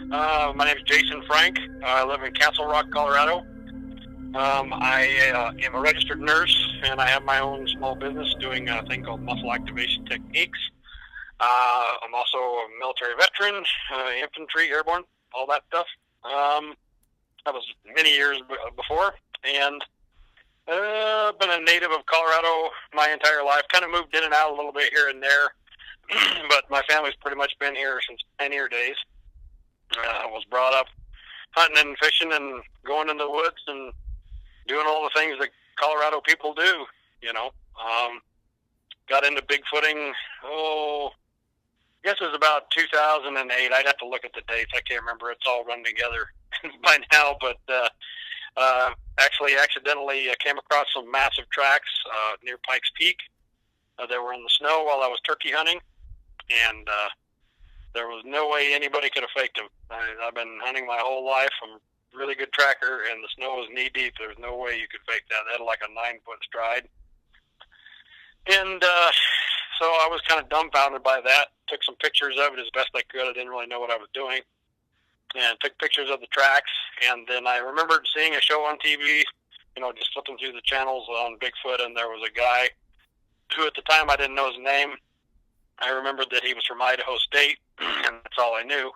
My name is Jason Frank. I live in Castle Rock, Colorado. I am a registered nurse, and I have my own small business doing a thing called muscle activation techniques. I'm also a military veteran, infantry, airborne, all that stuff. That was many years before, and been a native of Colorado my entire life. Kind of moved in and out a little bit here and there, but my family's pretty much been here since pioneer days. I was brought up hunting and fishing and going in the woods and doing all the things that Colorado people do, you know. Got into bigfooting, I guess it was about 2008. I'd have to look at the dates. I can't remember. It's all run together by now, but actually accidentally came across some massive tracks near Pikes Peak. They were in the snow while I was turkey hunting, and there was no way anybody could have faked them. I've been hunting my whole life. I'm a really good tracker, and the snow was knee deep. There was no way you could fake that. They had like a 9-foot stride. And so I was kind of dumbfounded by that. Took some pictures of it as best I could. I didn't really know what I was doing. And took pictures of the tracks. And then I remembered seeing a show on TV, you know, just flipping through the channels on Bigfoot, and there was a guy who at the time I didn't know his name. I remembered that he was from Idaho State, and that's all I knew.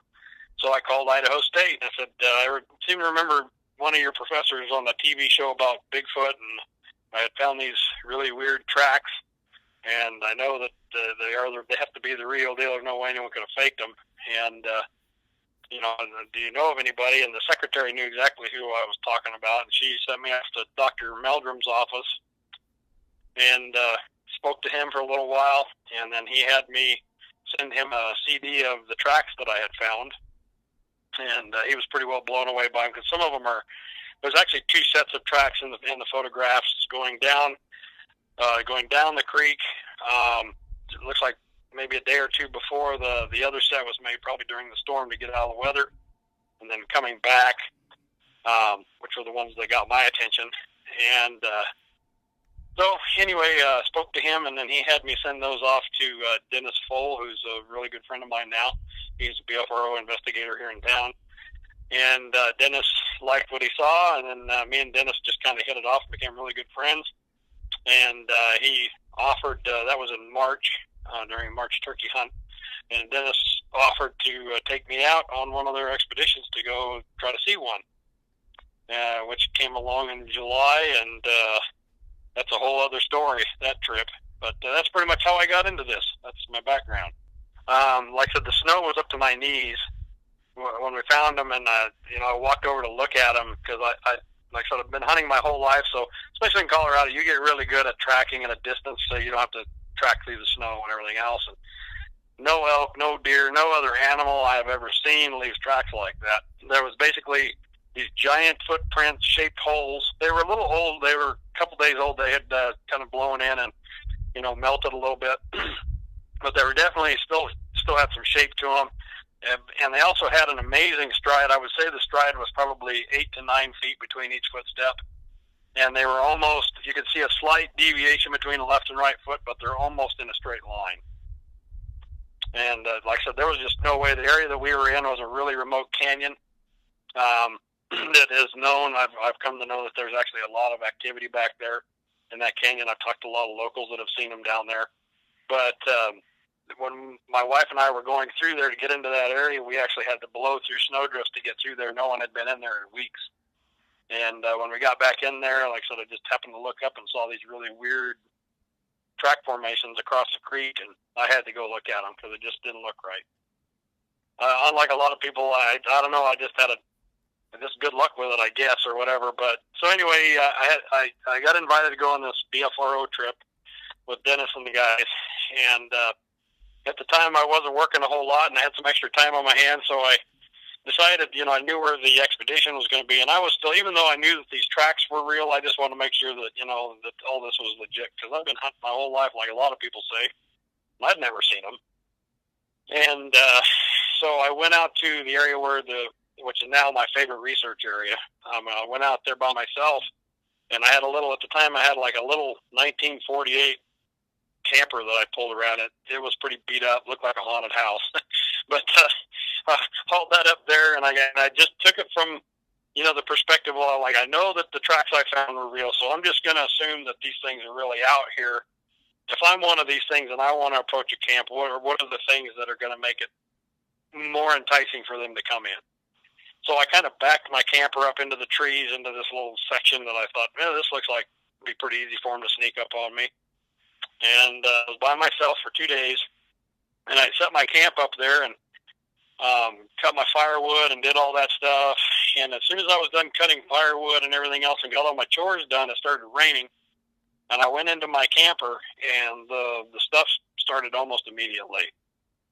So I called Idaho State, and I said, I seem to remember one of your professors on the TV show about Bigfoot, and I had found these really weird tracks, and I know that they have to be the real deal. There's no way anyone could have faked them. And, you know, do you know of anybody? And the secretary knew exactly who I was talking about, and she sent me off to Dr. Meldrum's office, and spoke to him for a little while, and then he had me send him a CD of the tracks that I had found, and he was pretty well blown away by them, because some of them there's actually 2 sets of tracks in the photographs going down the creek. It looks like maybe a day or two before the other set was made, probably during the storm to get out of the weather, and then coming back, which were the ones that got my attention. And so anyway, spoke to him, and then he had me send those off to Dennis Foll, who's a really good friend of mine now. He's a BFRO investigator here in town. And Dennis liked what he saw, and then me and Dennis just kind of hit it off and became really good friends. And he offered, that was in March, during March turkey hunt, and Dennis offered to take me out on one of their expeditions to go try to see one, which came along in July, and that's a whole other story, that trip. But that's pretty much how I got into this. That's my background. Like I said, the snow was up to my knees when we found them, and you know, I walked over to look at them, because I like I said, I've been hunting my whole life, so especially in Colorado, you get really good at tracking at a distance, so you don't have to track through the snow and everything else. And no elk, no deer, no other animal I have ever seen leaves tracks like that. There was basically these giant footprints, shaped holes. They were a little old. They were a couple days old. They had kind of blown in and, you know, melted a little bit. But they were definitely still had some shape to them. And they also had an amazing stride. I would say the stride was probably 8 to 9 feet between each footstep. And they were almost, you could see a slight deviation between the left and right foot, but they're almost in a straight line. And like I said, there was just no way. The area that we were in was a really remote canyon. That is known. I've come to know that there's actually a lot of activity back there in that canyon. I've talked to a lot of locals that have seen them down there. But when my wife and I were going through there to get into that area, we actually had to blow through snowdrifts to get through there. No one had been in there in weeks. And when we got back in there, like I said, I just happened to look up and saw these really weird track formations across the creek, and I had to go look at them because it just didn't look right. Unlike a lot of people, I don't know, I just had just good luck with it, I guess, or whatever. But so anyway, I got invited to go on this BFRO trip with Dennis and the guys, and at the time I wasn't working a whole lot, and I had some extra time on my hands, so I decided, you know, I knew where the expedition was going to be, and I was still, even though I knew that these tracks were real, I just wanted to make sure that, you know, that all this was legit, because I've been hunting my whole life, like a lot of people say, and I'd never seen them. And so I went out to the area which is now my favorite research area. I went out there by myself, and I had at the time I had like a little 1948 camper that I pulled around. It was pretty beat up, looked like a haunted house. But all that up there, and I just took it from, you know, the perspective of, like, I know that the tracks I found were real, so I'm just going to assume that these things are really out here. If I'm one of these things and I want to approach a camp, what are the things that are going to make it more enticing for them to come in? So I kind of backed my camper up into the trees, into this little section that I thought, man, this looks like it'd be pretty easy for them to sneak up on me. And I was by myself for 2 days, and I set my camp up there and cut my firewood and did all that stuff. And as soon as I was done cutting firewood and everything else and got all my chores done, it started raining. And I went into my camper, and the stuff started almost immediately.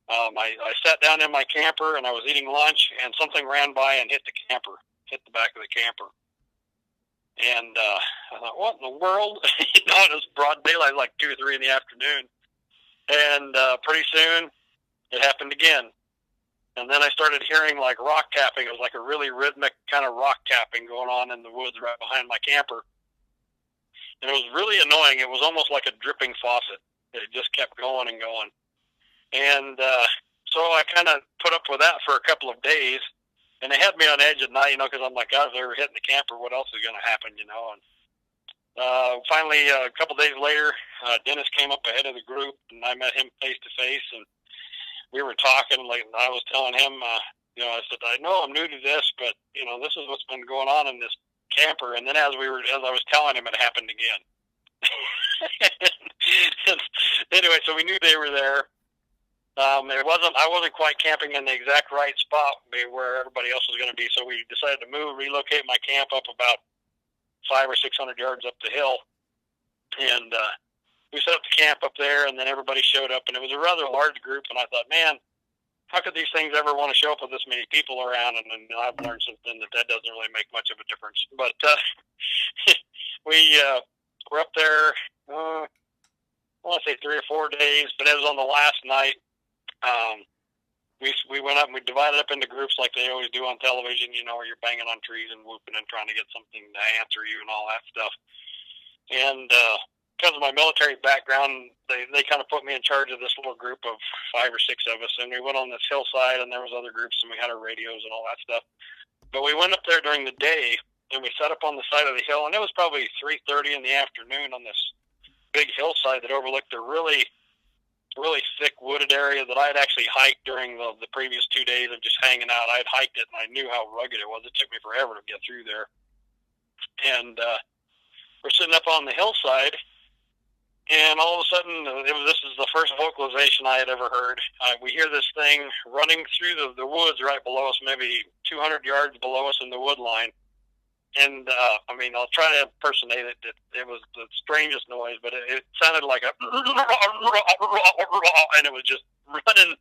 I sat down in my camper, and I was eating lunch, and something ran by and hit the back of the camper. And I thought, what in the world? You know, it was broad daylight, like 2 or 3 in the afternoon. And pretty soon, it happened again. And then I started hearing, like, rock tapping. It was like a really rhythmic kind of rock tapping going on in the woods right behind my camper. And it was really annoying. It was almost like a dripping faucet. It just kept going and going. And so I kind of put up with that for a couple of days. And they had me on edge at night, you know, because I'm like, God, if they were hitting the camper, what else is going to happen, you know? And finally, a couple of days later, Dennis came up ahead of the group, and I met him face to face. And we were talking, like, I was telling him, you know, I said, I know I'm new to this, but, you know, this is what's been going on in this camper. And then as I was telling him, it happened again. And anyway, so we knew they were there. I wasn't quite camping in the exact right spot where everybody else was going to be. So we decided to relocate my camp up about 500 or 600 yards up the hill. And, we set up the camp up there, and then everybody showed up, and it was a rather large group. And I thought, man, how could these things ever want to show up with this many people around? And I've learned something that doesn't really make much of a difference. But we were up there, I want to say 3 or 4 days, but it was on the last night. We went up and we divided up into groups like they always do on television, you know, where you're banging on trees and whooping and trying to get something to answer you and all that stuff. And because of my military background, they kind of put me in charge of this little group of 5 or 6 of us, and we went on this hillside, and there was other groups, and we had our radios and all that stuff. But we went up there during the day, and we sat up on the side of the hill, and it was probably 3:30 in the afternoon on this big hillside that overlooked a really, really thick wooded area that I had actually hiked during the previous 2 days of just hanging out. I had hiked it, and I knew how rugged it was. It took me forever to get through there. And we're sitting up on the hillside, and all of a sudden, this is the first vocalization I had ever heard. We hear this thing running through the woods right below us, maybe 200 yards below us in the wood line. And, I mean, I'll try to impersonate it. It was the strangest noise, but it sounded like a... And it was just running,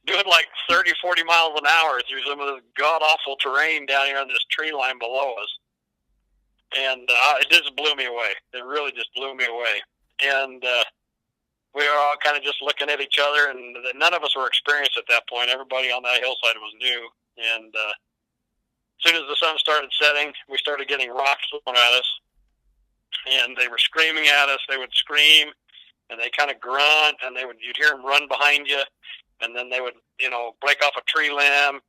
doing like 30, 40 miles an hour through some of this god-awful terrain down here on this tree line below us. And it just blew me away. It really just blew me away. And we were all kind of just looking at each other, and none of us were experienced at that point. Everybody on that hillside was new. And as soon as the sun started setting, we started getting rocks thrown at us. And they were screaming at us. They would scream, and they kind of grunt, and you'd hear them run behind you. And then they would, you know, break off a tree limb,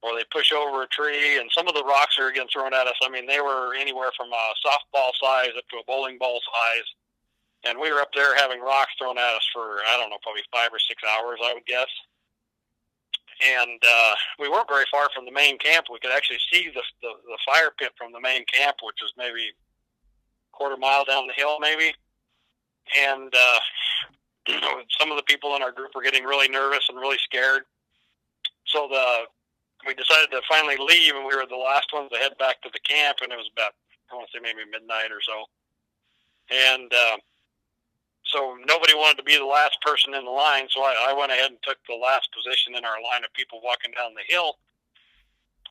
or they push over a tree. And some of the rocks that were getting thrown at us, I mean, they were anywhere from a softball size up to a bowling ball size. And we were up there having rocks thrown at us for, I don't know, probably 5 or 6 hours, I would guess. And we weren't very far from the main camp. We could actually see the fire pit from the main camp, which was maybe a quarter mile down the hill, maybe. And some of the people in our group were getting really nervous and really scared. So we decided to finally leave, and we were the last ones to head back to the camp, and it was about, I want to say maybe midnight or so. And so nobody wanted to be the last person in the line, so I went ahead and took the last position in our line of people walking down the hill.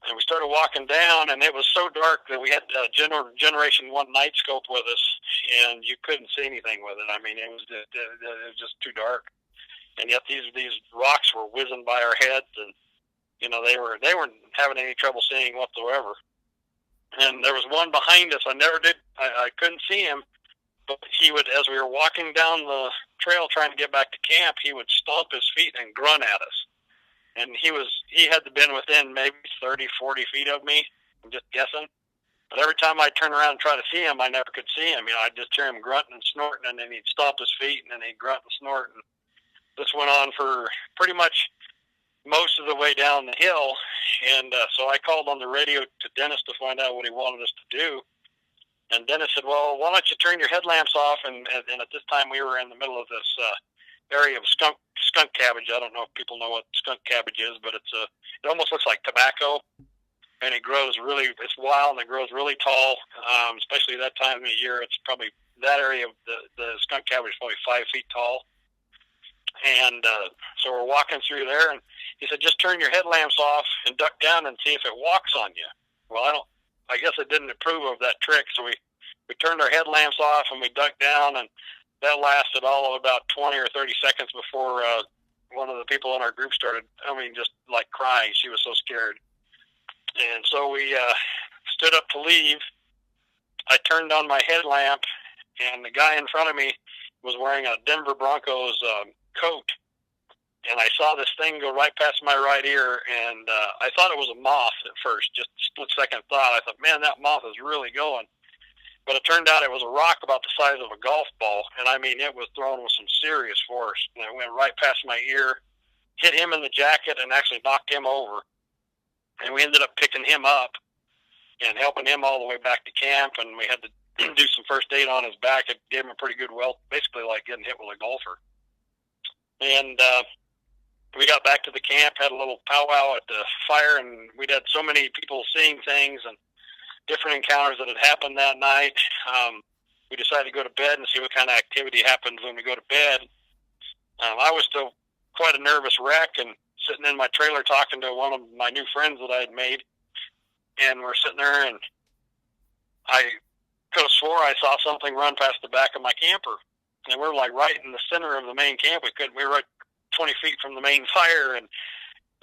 And we started walking down, and it was so dark that we had a Generation 1 night scope with us, and you couldn't see anything with it. I mean, it was just too dark. And yet these rocks were whizzing by our heads, and you know they weren't having any trouble seeing whatsoever. And there was one behind us. I couldn't see him. But he would, as we were walking down the trail trying to get back to camp, he would stomp his feet and grunt at us. and he had been within maybe 30, 40 feet of me. I'm just guessing. But every time I turn around and try to see him, I never could see him. I'd just hear him grunting and snorting, and then he'd stomp his feet, and then he'd grunt and snort. And this went on for pretty much most of the way down the hill. And so I called on the radio to Dennis to find out what he wanted us to do. And Dennis said, well, why don't you turn your headlamps off? And at this time we were in the middle of this area of skunk cabbage. I don't know if people know what skunk cabbage is, but it almost looks like tobacco. And it grows it's wild, and it grows really tall, especially that time of the year. It's probably, that area of the skunk cabbage is probably 5 feet tall. And so we're walking through there, and he said, just turn your headlamps off and duck down and see if it walks on you. Well, I guess I didn't approve of that trick, so we turned our headlamps off, and we ducked down, and that lasted all of about 20 or 30 seconds before one of the people in our group started, just like crying. She was so scared. And so we stood up to leave. I turned on my headlamp, and the guy in front of me was wearing a Denver Broncos coat. And I saw this thing go right past my right ear, and I thought it was a moth at first, just a split-second thought. I thought, man, that moth is really going. But it turned out it was a rock about the size of a golf ball, and it was thrown with some serious force. And it went right past my ear, hit him in the jacket, and actually knocked him over. And we ended up picking him up and helping him all the way back to camp, and we had to do some first aid on his back. It gave him a pretty good welt, basically like getting hit with a golfer. And we got back to the camp, had a little powwow at the fire, and we'd had so many people seeing things and different encounters that had happened that night. We decided to go to bed and see what kind of activity happens when we go to bed. I was still quite a nervous wreck, and sitting in my trailer talking to one of my new friends that I had made, and we're sitting there, and I could have swore I saw something run past the back of my camper, and we're like right in the center of the main camp. We were right 20 feet from the main fire, and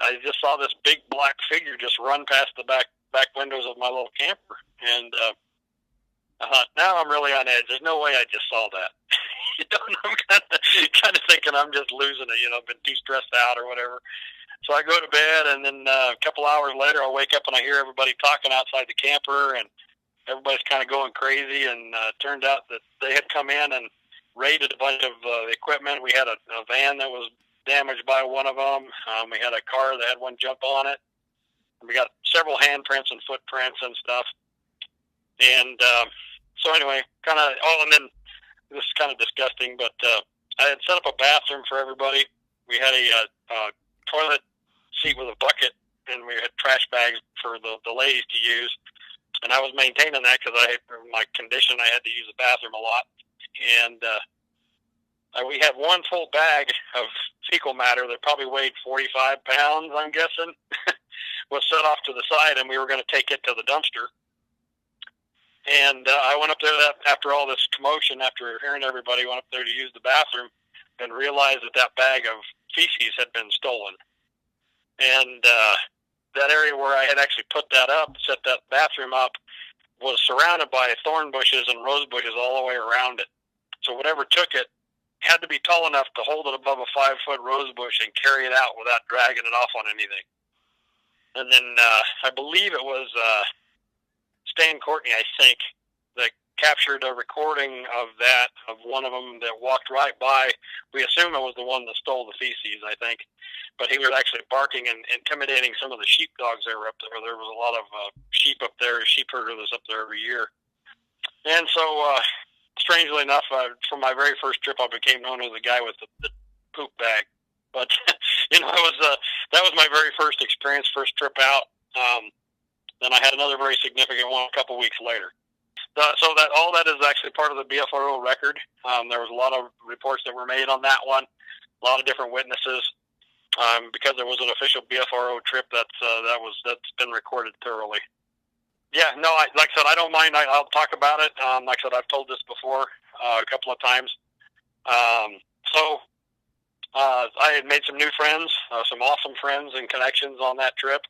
I just saw this big black figure just run past the back windows of my little camper, and I thought, now I'm really on edge. There's no way I just saw that. I'm kind of thinking I'm just losing it, been too stressed out or whatever. So I go to bed, and then a couple hours later, I'll wake up and I hear everybody talking outside the camper, and everybody's kind of going crazy. And it turned out that they had come in and raided a bunch of equipment. We had a van that was damaged by one of them. We had a car that had one jump on it. We got several handprints and footprints and stuff. And so anyway, and then this is kind of disgusting, but I had set up a bathroom for everybody. We had a toilet seat with a bucket, and we had trash bags for the ladies to use. And I was maintaining that because my condition, I had to use the bathroom a lot. And we had one full bag of fecal matter that probably weighed 45 pounds, I'm guessing, was set off to the side, and we were going to take it to the dumpster. And I went up there after all this commotion, after hearing everybody, went up there to use the bathroom and realized that bag of feces had been stolen. And that area where I had actually put that up, set that bathroom up, was surrounded by thorn bushes and rose bushes all the way around it. So whatever took it had to be tall enough to hold it above a 5-foot rose bush and carry it out without dragging it off on anything. And then I believe it was Stan Courtney, I think, that captured a recording of one of them that walked right by. We assume it was the one that stole the feces, I think. But he was actually barking and intimidating some of the sheepdogs that were up there. There was a lot of sheep up there, sheep herder that's up there every year. And so, strangely enough, from my very first trip, I became known as the guy with the poop bag. But, that was my very first experience, first trip out. Then I had another very significant one a couple weeks later. So that all that is actually part of the BFRO record. There was a lot of reports that were made on that one, a lot of different witnesses. Because there was an official BFRO trip that's been recorded thoroughly. Yeah, no, like I said, I don't mind. I'll talk about it. Like I said, I've told this before a couple of times. So I had made some new friends, some awesome friends and connections on that trip.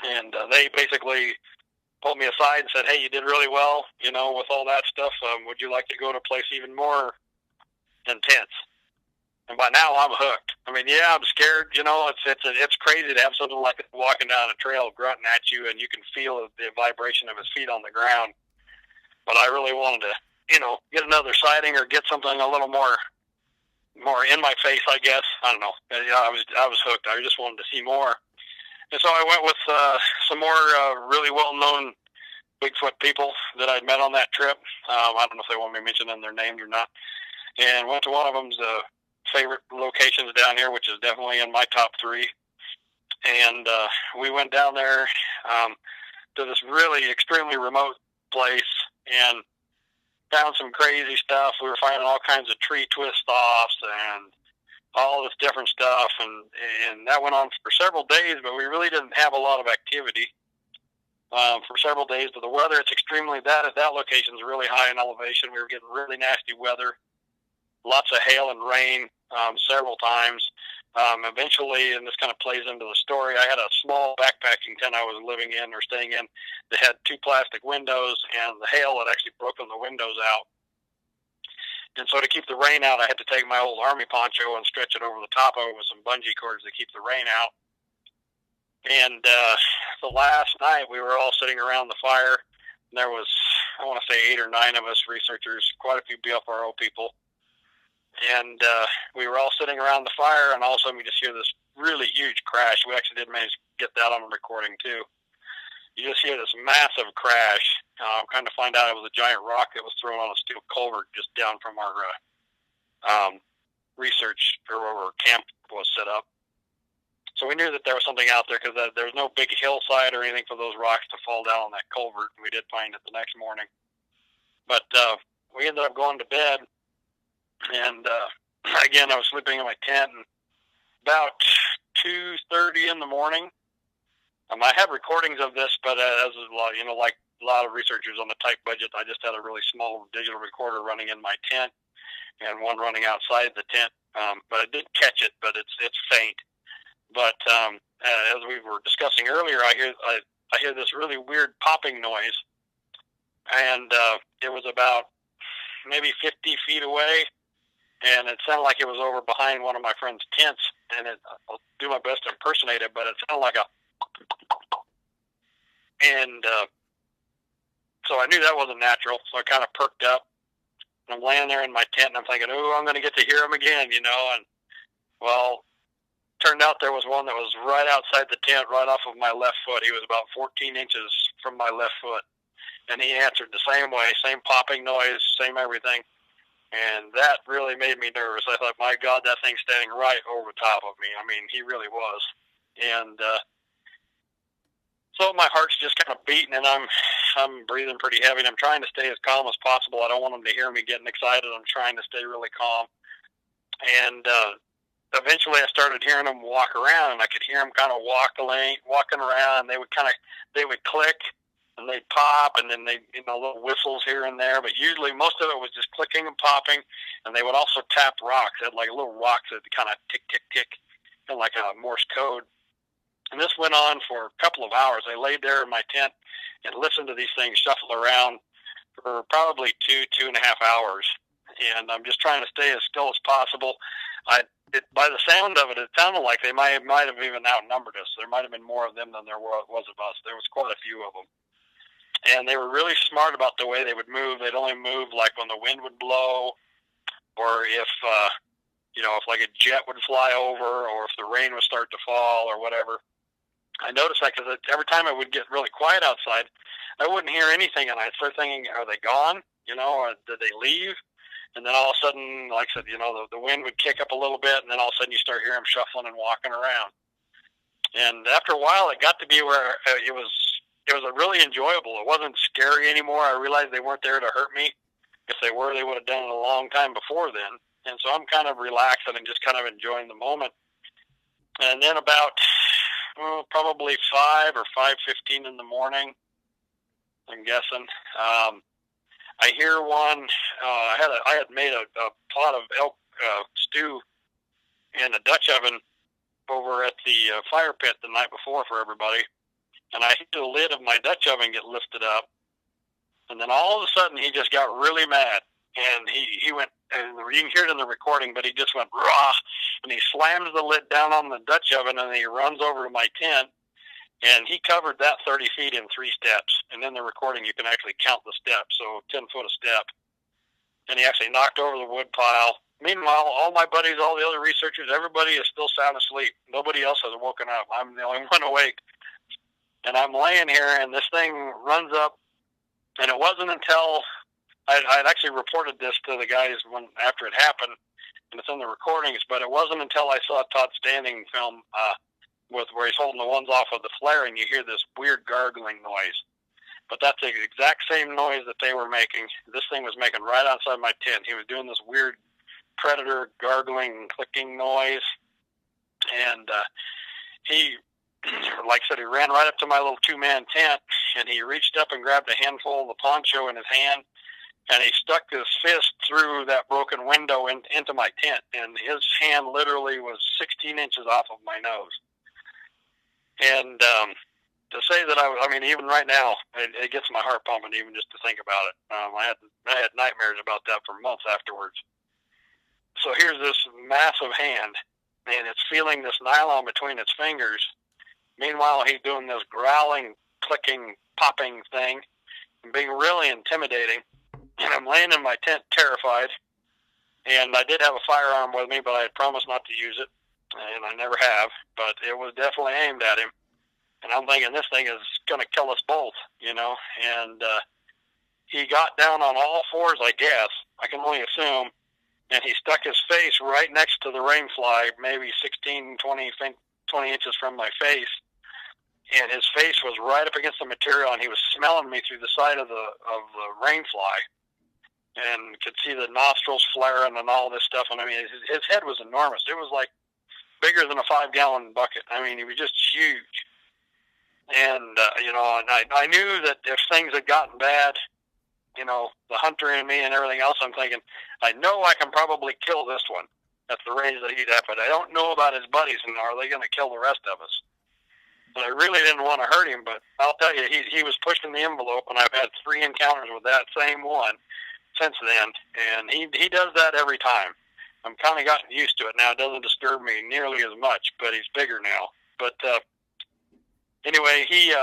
And they basically pulled me aside and said, hey, you did really well, with all that stuff. Would you like to go to a place even more intense? And by now I'm hooked. I mean, yeah, I'm scared. You know, it's crazy to have something like that walking down a trail grunting at you, and you can feel the vibration of his feet on the ground. But I really wanted to, you know, get another sighting or get something a little more in my face, I guess. I don't know. Yeah, I was hooked. I just wanted to see more. And so I went with some more really well-known Bigfoot people that I'd met on that trip. I don't know if they want me mentioning their names or not. And went to one of them's favorite locations down here, which is definitely in my top 3. And we went down there to this really extremely remote place and found some crazy stuff. We were finding all kinds of tree twist-offs and all this different stuff, and that went on for several days, but we really didn't have a lot of activity for several days. But the weather, it's extremely, that location is really high in elevation. We were getting really nasty weather, lots of hail and rain several times. Eventually, and this kind of plays into the story, I had a small backpacking tent I was living in or staying in that had 2 plastic windows, and the hail had actually broken the windows out. And so to keep the rain out, I had to take my old army poncho and stretch it over the top of it with some bungee cords to keep the rain out. And the last night, we were all sitting around the fire, and there was, I want to say, 8 or 9 of us researchers, quite a few BFRO people. And we were all sitting around the fire, and all of a sudden we just hear this really huge crash. We actually did manage to get that on recording, too. You just hear this massive crash. Kind of find out it was a giant rock that was thrown on a steel culvert just down from our research, or where our camp was set up. So we knew that there was something out there, because there was no big hillside or anything for those rocks to fall down on that culvert. We did find it the next morning. But we ended up going to bed. And again, I was sleeping in my tent, and about 2:30 in the morning, I have recordings of this, but as a lot, you know, like a lot of researchers on the tight budget, I just had a really small digital recorder running in my tent and one running outside the tent. But I did catch it, but it's faint. But as we were discussing earlier, I hear this really weird popping noise, and it was about maybe 50 feet away. And it sounded like it was over behind one of my friend's tents, and I'll do my best to impersonate it, but it sounded like a... And so I knew that wasn't natural, so I kind of perked up. And I'm laying there in my tent, and I'm thinking, oh, I'm going to get to hear him again, you know. And, well, turned out there was one that was right outside the tent, right off of my left foot. He was about 14 inches from my left foot. And he answered the same way, same popping noise, same everything. And that really made me nervous. I thought, my God, that thing's standing right over top of me. I mean, he really was. And so my heart's just kind of beating, and I'm breathing pretty heavy, and I'm trying to stay as calm as possible. I don't want them to hear me getting excited. I'm trying to stay really calm. And eventually I started hearing them walk around, and I could hear them kind of walking around. They would click, and they'd pop, and then little whistles here and there, but usually most of it was just clicking and popping, and they would also tap rocks. They had like little rocks that kind of tick, tick, tick, kind of like a Morse code. And this went on for a couple of hours. I laid there in my tent and listened to these things shuffle around for probably 2.5 hours. And I'm just trying to stay as still as possible. By the sound of it, it sounded like they might have even outnumbered us. There might have been more of them than there was of us. There was quite a few of them. And they were really smart about the way they would move. They'd only move like when the wind would blow, or if like a jet would fly over, or if the rain would start to fall or whatever. I noticed that because every time it would get really quiet outside, I wouldn't hear anything, and I'd start thinking, are they gone? Or did they leave? And then all of a sudden, like I said, the wind would kick up a little bit, and then all of a sudden you start hearing them shuffling and walking around. And after a while, it got to be where it was really enjoyable. It wasn't scary anymore. I realized they weren't there to hurt me. If they were, they would have done it a long time before then. And so I'm kind of relaxing and just kind of enjoying the moment. And then about probably 5 or 5:15 in the morning, I'm guessing, I hear one. I had made a pot of elk stew in a Dutch oven over at the fire pit the night before for everybody. And I hear the lid of my Dutch oven get lifted up. And then all of a sudden he just got really mad. And he went and you can hear it in the recording, but he just went raw, and he slams the lid down on the Dutch oven, and he runs over to my tent, and he covered that 30 feet in 3 steps. And in the recording, you can actually count the steps, so 10 foot a step. And he actually knocked over the wood pile. Meanwhile, all my buddies, all the other researchers, everybody is still sound asleep. Nobody else has woken up. I'm the only one awake. And I'm laying here, and this thing runs up, and it wasn't until I'd actually reported this to the guys after it happened, and it's in the recordings, but it wasn't until I saw Todd Standing film where he's holding the ones off of the flare, and you hear this weird gargling noise. But that's the exact same noise that they were making. This thing was making right outside my tent. He was doing this weird predator gargling, clicking noise, and he, like I said, he ran right up to my little 2-man tent, and he reached up and grabbed a handful of the poncho in his hand, and he stuck his fist through that broken window into my tent, and his hand literally was 16 inches off of my nose. And to say that I mean, even right now, it gets my heart pumping even just to think about it. I had nightmares about that for months afterwards. So here's this massive hand, and it's feeling this nylon between its fingers. Meanwhile, he's doing this growling, clicking, popping thing, and being really intimidating. And I'm laying in my tent terrified, and I did have a firearm with me, but I had promised not to use it, and I never have, but it was definitely aimed at him. And I'm thinking, this thing is going to kill us both, you know. And he got down on all fours, I guess. I can only assume. And he stuck his face right next to the rainfly, maybe 16, 20 inches from my face. And his face was right up against the material, and he was smelling me through the side of the rainfly. And could see the nostrils flaring and all this stuff. And I mean, his head was enormous. It was like bigger than a 5-gallon bucket. I mean, he was just huge. And, you know, and I knew that if things had gotten bad, you know, the hunter in me and everything else, I'm thinking, I know I can probably kill this one at the range that he's at, but I don't know about his buddies, and are they going to kill the rest of us? And I really didn't want to hurt him, but I'll tell you, he was pushing the envelope, and I've had 3 encounters with that same one since then, and he does that every time. I'm kind of gotten used to it now. It doesn't disturb me nearly as much, but he's bigger now. But anyway, he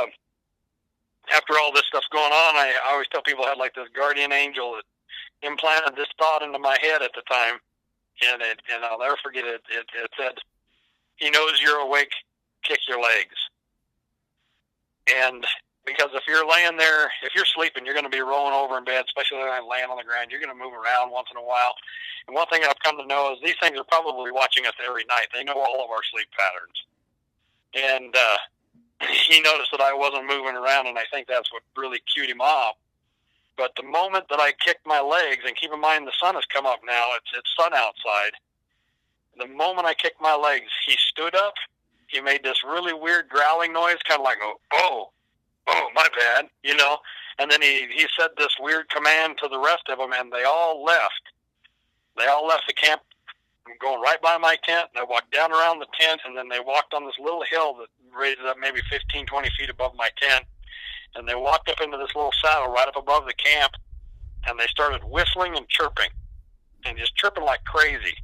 after all this stuff's going on, I always tell people I had like this guardian angel that implanted this thought into my head at the time, and I'll never forget it. It said, "He knows you're awake. Kick your legs." And because if you're laying there, if you're sleeping, you're going to be rolling over in bed, especially when I'm laying on the ground. You're going to move around once in a while. And one thing I've come to know is these things are probably watching us every night. They know all of our sleep patterns. And he noticed that I wasn't moving around, and I think that's what really cued him off. But the moment that I kicked my legs, and keep in mind the sun has come up now, it's sun outside. The moment I kicked my legs, he stood up. He made this really weird growling noise, kind of like, oh, my bad, you know. And then he said this weird command to the rest of them, and they all left. They all left the camp, going right by my tent. They walked down around the tent, and then they walked on this little hill that raises up maybe 15, 20 feet above my tent. And they walked up into this little saddle right up above the camp, and they started whistling and chirping, and just chirping like crazy.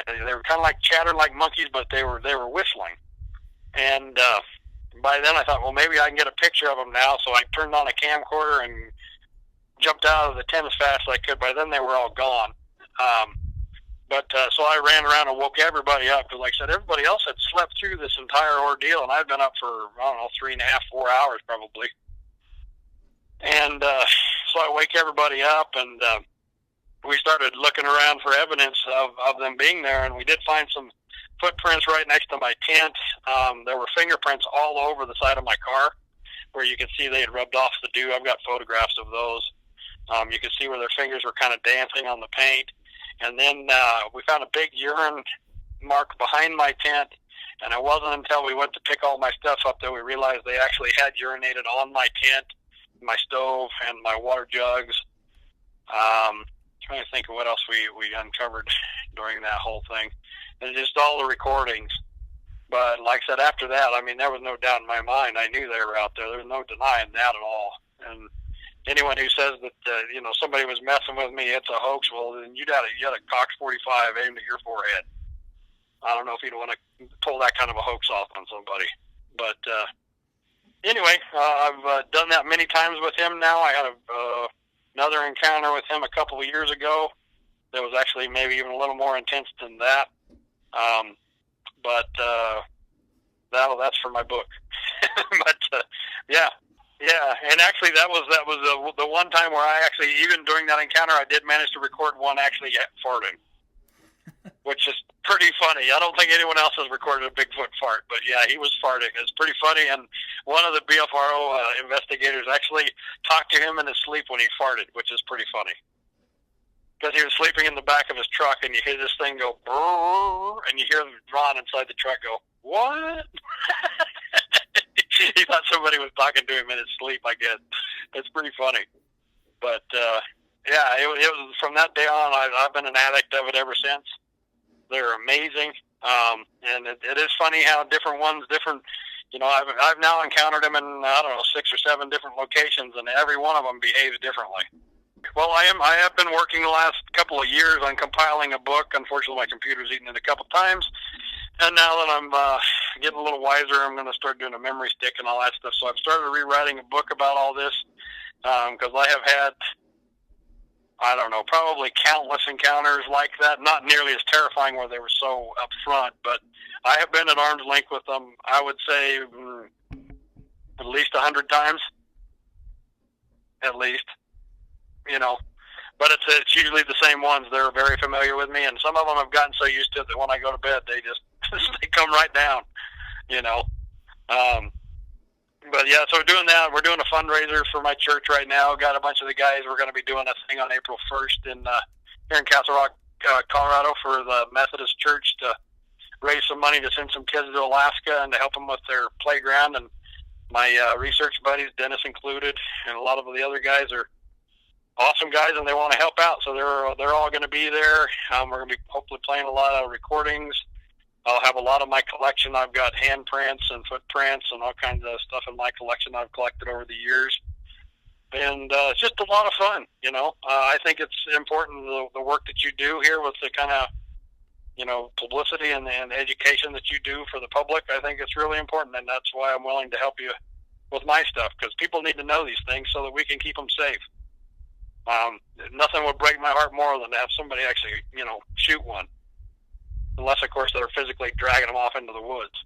And they were kind of like chattering like monkeys, but they were whistling. And by then I thought, well, maybe I can get a picture of them now. So I turned on a camcorder and jumped out of the tent as fast as I could. By then they were all gone. So I ran around and woke everybody up, because like I said, everybody else had slept through this entire ordeal, and I'd been up for, 3.5, 4 hours probably. And so I wake everybody up, and we started looking around for evidence of them being there, and we did find some footprints right next to my tent. There were fingerprints all over the side of my car, where you could see they had rubbed off the dew. I've got photographs of those. You could see where their fingers were kind of dancing on the paint. And then we found a big urine mark behind my tent, and it wasn't until we went to pick all my stuff up that we realized they actually had urinated on my tent, my stove, and my water jugs. Trying to think of what else we uncovered during that whole thing. And just all the recordings. But like I said, after that, I mean, there was no doubt in my mind. I knew they were out there. There was no denying that at all. And anyone who says that somebody was messing with me, it's a hoax. Well, then you had a Cox 45 aimed at your forehead. I don't know if you'd want to pull that kind of a hoax off on somebody. But anyway, I've done that many times with him now. I had another encounter with him a couple of years ago that was actually maybe even a little more intense than that. But that's for my book. But yeah. And actually that was the one time where I actually, even during that encounter, I did manage to record one actually farting, which is pretty funny. I don't think anyone else has recorded a Bigfoot fart, but yeah, he was farting. It's pretty funny, and one of the BFRO investigators actually talked to him in his sleep when he farted, which is pretty funny. Because he was sleeping in the back of his truck, and you hear this thing go, brrr, and you hear Ron inside the truck go, what? He thought somebody was talking to him in his sleep, I guess. It's pretty funny. But, yeah, it was from that day on, I've been an addict of it ever since. They're amazing. And it is funny how different ones, I've now encountered them in, 6 or 7 different locations, and every one of them behaves differently. Well, I have been working the last couple of years on compiling a book. Unfortunately, my computer's eaten it a couple times. And now that I'm getting a little wiser, I'm going to start doing a memory stick and all that stuff. So I've started rewriting a book about all this because I have had, probably countless encounters like that. Not nearly as terrifying where they were so upfront, but I have been at arm's length with them, I would say, at least 100 times. At least. But it's usually the same ones. They're very familiar with me, and some of them have gotten so used to it that when I go to bed, they just they come right down, But yeah, so we're doing that. We're doing a fundraiser for my church right now. Got a bunch of the guys. We're going to be doing a thing on April 1st here in Castle Rock, Colorado, for the Methodist Church to raise some money to send some kids to Alaska and to help them with their playground. And my research buddies, Dennis included, and a lot of the other guys are awesome guys, and they want to help out, so they're all going to be there. We're going to be hopefully playing a lot of recordings. I'll have a lot of my collection. I've got handprints and footprints and all kinds of stuff in my collection I've collected over the years, and it's just a lot of fun. I think it's important, the work that you do here with the kind of publicity and education that you do for the public. I think it's really important, and that's why I'm willing to help you with my stuff, because people need to know these things so that we can keep them safe. Nothing would break my heart more than to have somebody actually, shoot one. Unless, of course, they're physically dragging them off into the woods,